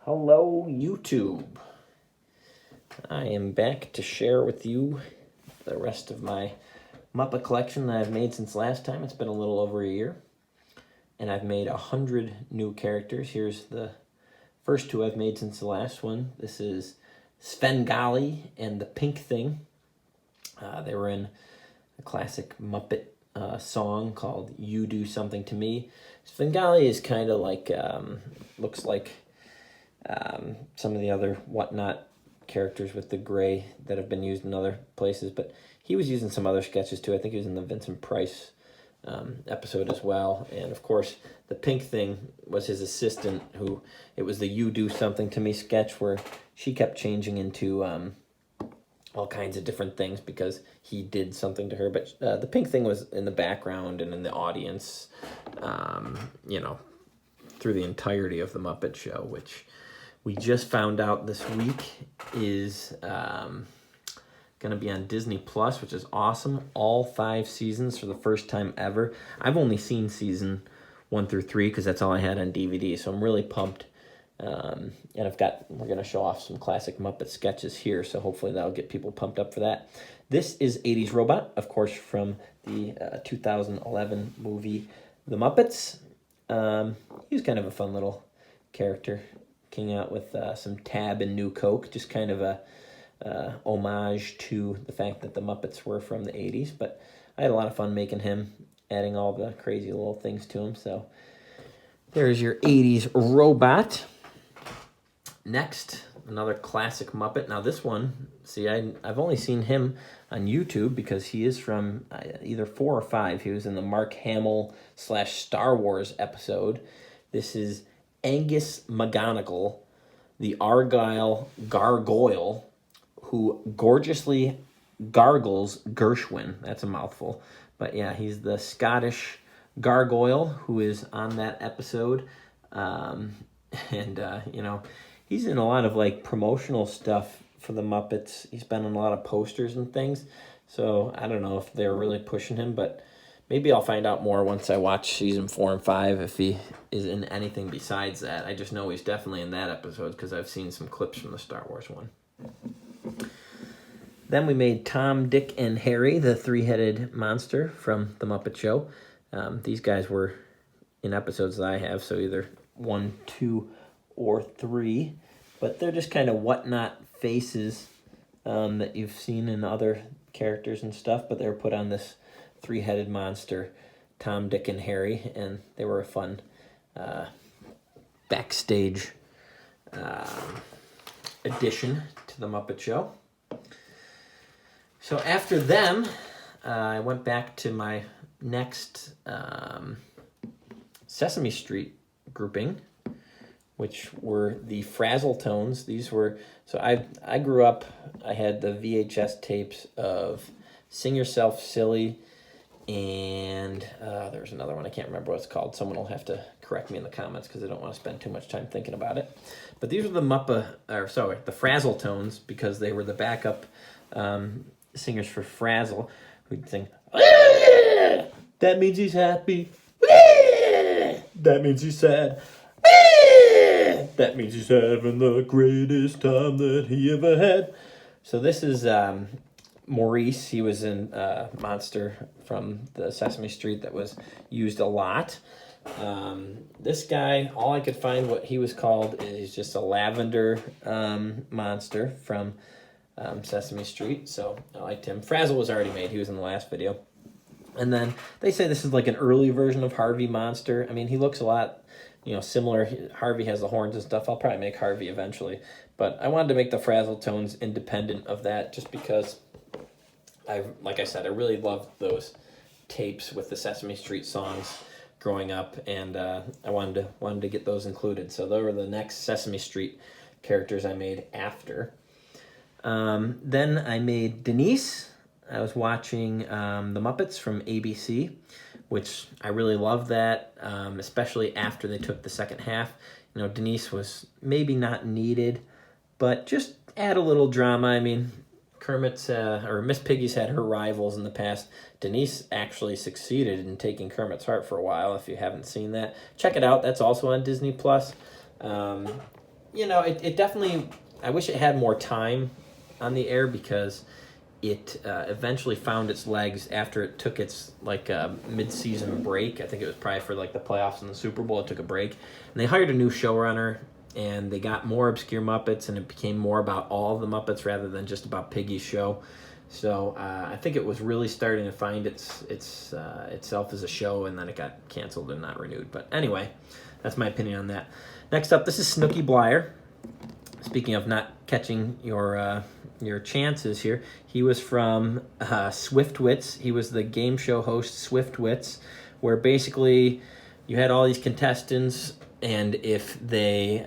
Hello, YouTube. I am back to share with you the rest of my Muppet collection that I've made since last time. It's been a little over a year, and I've made 100 new characters. Here's the first two I've made since the last one. This is Svengali and the Pink Thing. They were in a classic Muppet song called You Do Something to Me. Svengali is kind of like, looks like some of the other Whatnot characters with the gray that have been used in other places, but he was using some other sketches too. I think he was in the Vincent Price episode as well. And of course, the Pink Thing was his assistant, who it was the You Do Something to Me sketch where she kept changing into all kinds of different things because he did something to her. But the Pink Thing was in the background and in the audience, through the entirety of the Muppet Show, which we just found out this week is going to be on Disney Plus, which is awesome. All 5 seasons for the first time ever. I've only seen season 1 through 3 because that's all I had on DVD, so I'm really pumped. And we're going to show off some classic Muppet sketches here, so hopefully that'll get people pumped up for that. This is 80s Robot, of course, from the 2011 movie The Muppets. He was kind of a fun little character, king out with some Tab and New Coke, just kind of a homage to the fact that the Muppets were from the 80s. But I had a lot of fun making him, adding all the crazy little things to him. So there's your 80s Robot. Next, another classic Muppet. Now this one, see, I've only seen him on YouTube because he is from either 4 or 5. He was in the Mark Hamill / Star Wars episode. This is Angus McGonagall, the Argyle gargoyle, who gorgeously gargles Gershwin. That's a mouthful. But yeah, he's the Scottish gargoyle who is on that episode. He's in a lot of like promotional stuff for the Muppets. He's been on a lot of posters and things. So I don't know if they're really pushing him, but maybe I'll find out more once I watch season 4 and 5 if he is in anything besides that. I just know he's definitely in that episode because I've seen some clips from the Star Wars one. Then we made Tom, Dick, and Harry, the 3-headed monster from The Muppet Show. These guys were in episodes that I have, so either 1, 2, or 3. But they're just kind of Whatnot faces that you've seen in other characters and stuff, but they were put on this 3-headed monster, Tom, Dick, and Harry, and they were a fun backstage addition to the Muppet Show. So after them, I went back to my next Sesame Street grouping, which were the Frazzle Tones. These were, so I grew up, I had the VHS tapes of Sing Yourself Silly, and there was another one, I can't remember what it's called. Someone will have to correct me in the comments because I don't want to spend too much time thinking about it. But these were the the Frazzle Tones, because they were the backup singers for Frazzle, who'd sing, that means he's happy, that means he's sad, that means he's having the greatest time that he ever had. So this is Maurice. He was in Monster from the Sesame Street that was used a lot. This guy, all I could find what he was called is just a lavender monster from Sesame Street, so I liked him. Frazzle was already made. He was in the last video. And then they say this is like an early version of Harvey Monster. I mean, he looks a lot, similar. Harvey has the horns and stuff. I'll probably make Harvey eventually. But I wanted to make the Frazzle Tones independent of that just because, like I said, I really loved those tapes with the Sesame Street songs growing up, and I wanted to get those included. So those were the next Sesame Street characters I made after. Then I made Denise. I was watching The Muppets from ABC, which I really loved that, especially after they took the second half. Denise was maybe not needed, but just add a little drama. I mean, Kermit's, or Miss Piggy's had her rivals in the past. Denise actually succeeded in taking Kermit's heart for a while, if you haven't seen that. Check it out. That's also on Disney+. it definitely. I wish it had more time on the air because it eventually found its legs after it took its mid-season break. I think it was probably for like the playoffs and the Super Bowl. It took a break, and they hired a new showrunner, and they got more obscure Muppets, and it became more about all of the Muppets rather than just about Piggy's show. So I think it was really starting to find itself as a show, and then it got canceled and not renewed. But anyway, that's my opinion on that. Next up, this is Snooky Blyer. Speaking of not catching your chances here, he was from Swiftwits. He was the game show host Swiftwits, where basically you had all these contestants, and if they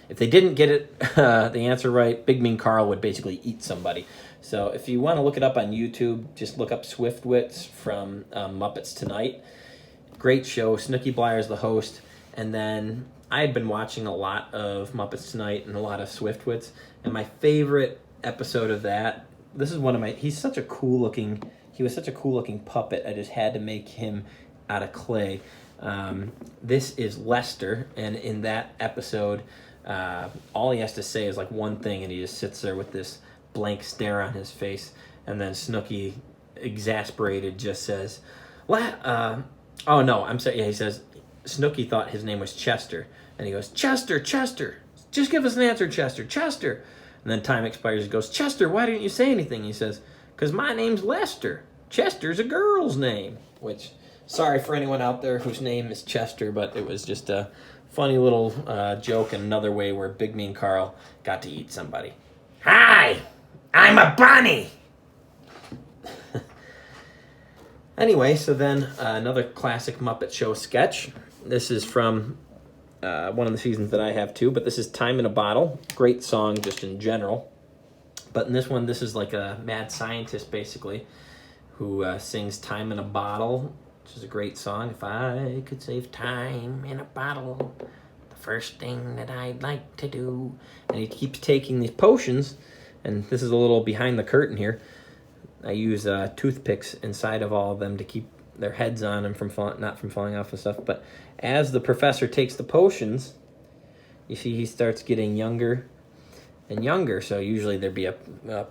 didn't get it the answer right, Big Mean Carl would basically eat somebody. So if you want to look it up on YouTube, just look up Swiftwits from Muppets Tonight. Great show. Snooky Blyer is the host, and then I had been watching a lot of Muppets Tonight and a lot of Swiftwits, and my favorite episode of that, this is one of my, he was such a cool looking puppet, I just had to make him out of clay. This is Lester, and in that episode, all he has to say is like one thing, and he just sits there with this blank stare on his face, and then Snooky, exasperated, just says, oh no, I'm sorry, yeah, he says, Snooky thought his name was Chester, and he goes, Chester, just give us an answer, Chester. And then time expires, he goes, Chester, why didn't you say anything? He says, because my name's Lester. Chester's a girl's name. Which, sorry for anyone out there whose name is Chester, but it was just a funny little joke and another way where Big Mean Carl got to eat somebody. Hi, I'm a bunny. Anyway, so then another classic Muppet Show sketch. This is from one of the seasons that I have too, but this is Time in a Bottle. Great song just in general. But in this one, this is like a mad scientist basically who sings Time in a Bottle, which is a great song. If I could save time in a bottle, the first thing that I'd like to do. And he keeps taking these potions, and this is a little behind the curtain here. I use toothpicks inside of all of them to keep their heads on and not from falling off and stuff. But as the professor takes the potions, you see he starts getting younger and younger. So usually there'd be a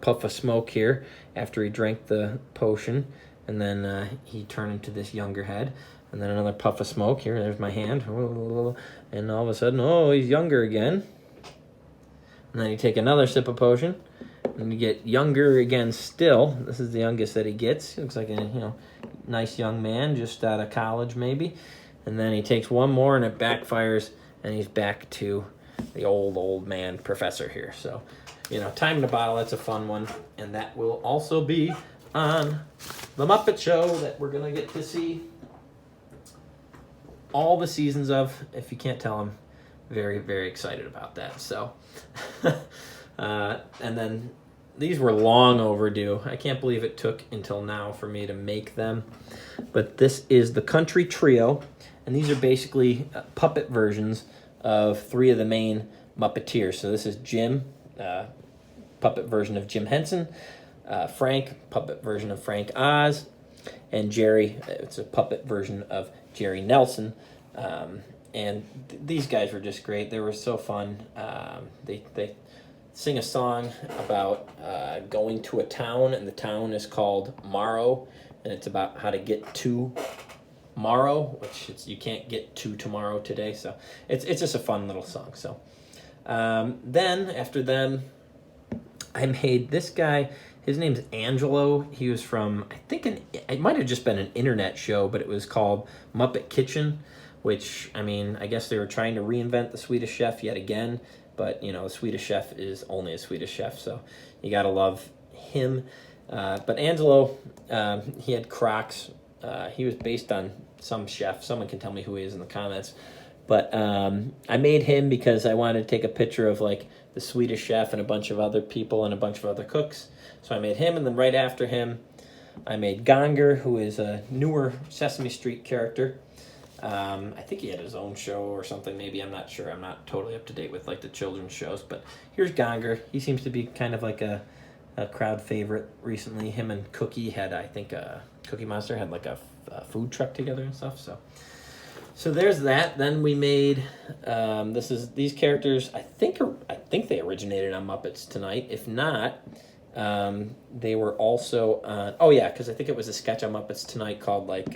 puff of smoke here after he drank the potion, and then he turned into this younger head, and then another puff of smoke here. There's my hand, and all of a sudden, oh, he's younger again. And then you take another sip of potion, and you get younger again still. This is the youngest that he gets. He looks like a nice young man just out of college maybe. And then he takes one more and it backfires, and he's back to the old man professor here. So, Time in a Bottle, that's a fun one. And that will also be on The Muppet Show that we're going to get to see all the seasons of. If you can't tell, I'm very, very excited about that. So, and then these were long overdue. I can't believe it took until now for me to make them. But this is the Country Trio, and these are basically puppet versions of three of the main Muppeteers. So this is Jim, puppet version of Jim Henson, Frank, puppet version of Frank Oz, and Jerry, it's a puppet version of Jerry Nelson. And these guys were just great. They were so fun. They sing a song about going to a town, and the town is called Morrow, and it's about how to get to Morrow, which you can't get to tomorrow today. So it's just a fun little song. So then after them, I made this guy. His name's Angelo. He was from, I think, it might have just been an internet show, but it was called Muppet Kitchen, which, I guess they were trying to reinvent the Swedish Chef yet again. But, the Swedish Chef is only a Swedish Chef, so you got to love him. But Angelo, he had Crocs. He was based on some chef. Someone can tell me who he is in the comments. But I made him because I wanted to take a picture of, the Swedish Chef and a bunch of other people and a bunch of other cooks. So I made him, and then right after him, I made Gonger, who is a newer Sesame Street character. I think he had his own show or something, maybe. I'm not sure. I'm not totally up to date with the children's shows. But here's Gonger. He seems to be kind of like a crowd favorite recently. Him and Cookie had, I think, Cookie Monster had a food truck together and stuff. So So there's that. Then we made these characters. I think they originated on Muppets Tonight. If not, they were also on. Oh yeah, because I think it was a sketch on Muppets Tonight called like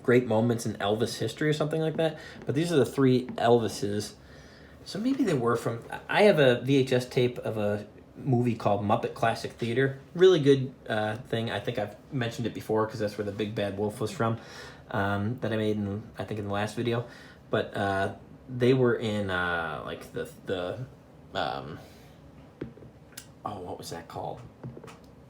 Great Moments in Elvis History or something like that. But these are the three Elvises. So maybe they were from. I have a VHS tape of a movie called Muppet Classic Theater. Really good thing. I think I've mentioned it before because that's where the Big Bad Wolf was from. That I made in the last video, but they were in like the what was that called?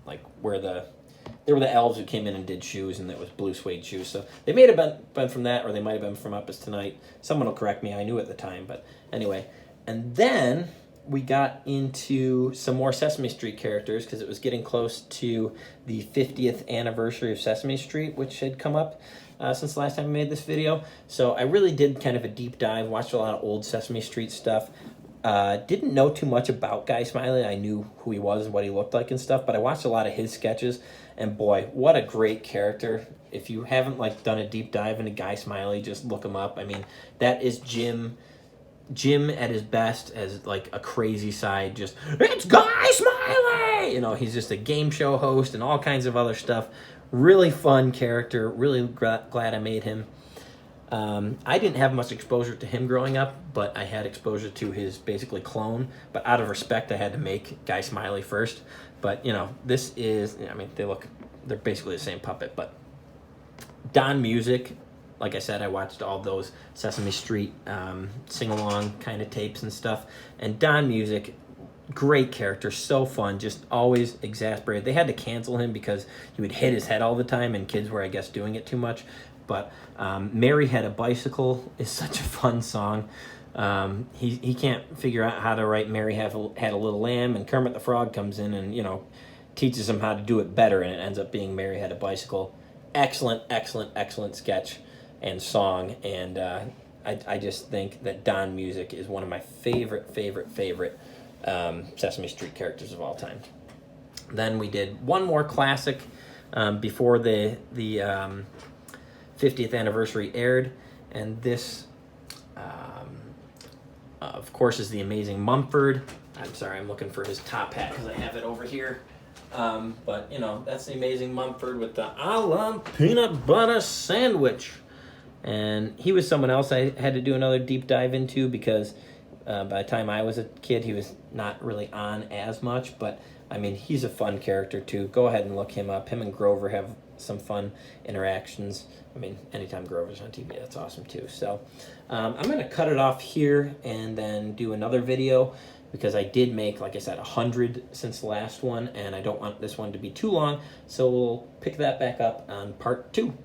Like where they were the elves who came in and did shoes, and it was blue suede shoes. So they may have been from that, or they might have been from Muppets Tonight. Someone will correct me. I knew at the time, but anyway. And then we got into some more Sesame Street characters because it was getting close to the 50th anniversary of Sesame Street, which had come up since the last time I made this video. So I really did kind of a deep dive, watched a lot of old Sesame Street stuff. Didn't know too much about Guy Smiley. I knew who he was and what he looked like and stuff, but I watched a lot of his sketches, and boy, what a great character. If you haven't like done a deep dive into Guy Smiley, just look him up. I mean, that is Jim at his best as like a crazy side, just, it's Guy Smiley! You know, he's just a game show host and all kinds of other stuff. Really fun character. Really glad I made him. I didn't have much exposure to him growing up, but I had exposure to his basically clone. But out of respect, I had to make Guy Smiley first. But, you know, this is, I mean, they're basically the same puppet. But Don Music, like I said, I watched all those Sesame Street sing-along kind of tapes and stuff. And Don Music, great character, so fun, just always exasperated. They had to cancel him because he would hit his head all the time, and kids were, I guess, doing it too much. But Mary Had a Bicycle is such a fun song. He can't figure out how to write Mary Had a Little Lamb, and Kermit the Frog comes in and, you know, teaches him how to do it better, and it ends up being Mary Had a Bicycle. Excellent sketch and song, and I just think that Don Music is one of my favorite Sesame Street characters of all time. Then we did one more classic before the 50th anniversary aired, and this, of course, is the Amazing Mumford. I'm sorry, I'm looking for his top hat because I have it over here. But, you know, that's the Amazing Mumford with the a la peanut butter sandwich. And he was someone else I had to do another deep dive into because by the time I was a kid, he was not really on as much. But, I mean, he's a fun character, too. Go ahead and look him up. Him and Grover have some fun interactions. I mean, anytime Grover's on TV, that's awesome, too. So I'm going to cut it off here and then do another video because I did make, like I said, 100 since the last one, and I don't want this one to be too long. So we'll pick that back up on part 2.